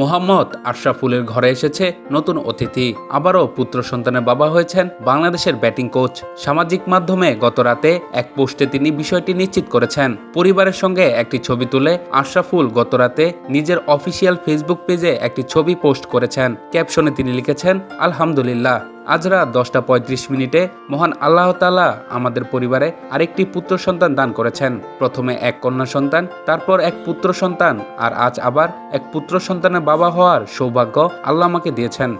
মোহাম্মদ আশরাফুলের ঘরে এসেছে নতুন অতিথি। আবারও পুত্র সন্তানের বাবা হয়েছেন বাংলাদেশের ব্যাটিং কোচ। সামাজিক মাধ্যমে গত রাতে এক পোস্টে তিনি বিষয়টি নিশ্চিত করেছেন। পরিবারের সঙ্গে একটি ছবি তুলে আশরাফুল গত রাতে নিজের অফিসিয়াল ফেসবুক পেজে একটি ছবি পোস্ট করেছেন। ক্যাপশনে তিনি লিখেছেন, আলহামদুলিল্লাহ, আজ রাত 10:35 মহান আল্লাহ তাআলা আমাদের পরিবারে আরেকটি পুত্র সন্তান দান করেছেন। প্রথমে এক কন্যা সন্তান, তারপর এক পুত্র সন্তান, আর আজ আবার এক পুত্র সন্তানের বাবা হওয়ার সৌভাগ্য আল্লাহ আমাকে দিয়েছেন।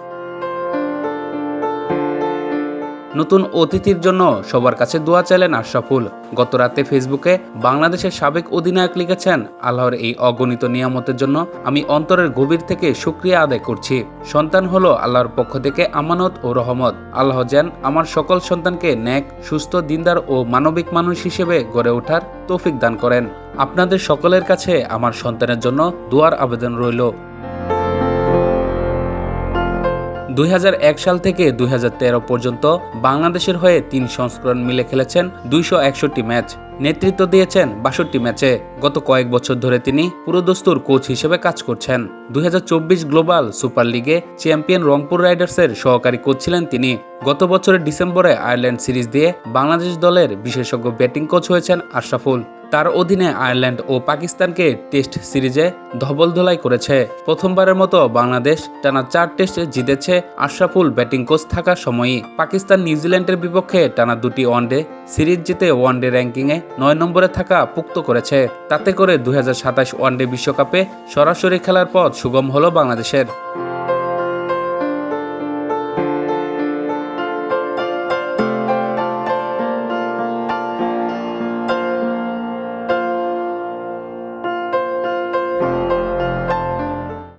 নতুন অতিথির জন্য সবার কাছে দোয়া চাইলেন আশরাফুল। গত রাতে ফেসবুকে বাংলাদেশের সাবেক অধিনায়ক লিখেছেন, আল্লাহর এই অগণিত নিয়ামতের জন্য আমি অন্তরের গভীর থেকে শুকরিয়া আদায় করছি। সন্তান হলো আল্লাহর পক্ষ থেকে আমানত ও রহমত। আল্লাহ যেন আমার সকল সন্তানকে নেক, সুস্থ, দিনদার ও মানবিক মানুষ হিসেবে গড়ে ওঠার তৌফিক দান করেন। আপনাদের সকলের কাছে আমার সন্তানের জন্য দোয়ার আবেদন রইল। 2001 সাল থেকে 2013 পর্যন্ত বাংলাদেশের হয়ে 3 সংস্করণ মিলে খেলেছেন 261 ম্যাচ, নেতৃত্ব দিয়েছেন 62 ম্যাচে। গত কয়েক বছর ধরে তিনি পুরোদস্তুর কোচ হিসেবে কাজ করছেন। 2024 গ্লোবাল সুপার লিগে চ্যাম্পিয়ন রংপুর রাইডার্সের সহকারী কোচ ছিলেন তিনি। গত বছরের ডিসেম্বরে আয়ারল্যান্ড সিরিজ দিয়ে বাংলাদেশ দলের বিশেষজ্ঞ ব্যাটিং কোচ হয়েছেন আশরাফুল। তার অধীনে আয়ারল্যান্ড ও পাকিস্তানকে টেস্ট সিরিজে ধবলধোলাই করেছে। প্রথমবারের মতো বাংলাদেশ টানা 4 টেস্ট জিতেছে আশরাফুল ব্যাটিং কোচ থাকার সময়ই। পাকিস্তান নিউজিল্যান্ডের বিপক্ষে টানা 2টি ওয়ানডে সিরিজ জিতে ওয়ানডে র্যাঙ্কিংয়ে 9 নম্বরে থাকা পুক্ত করেছে। তাতে করে 2027 ওয়ানডে বিশ্বকাপে সরাসরি খেলার পথ সুগম হলো বাংলাদেশের।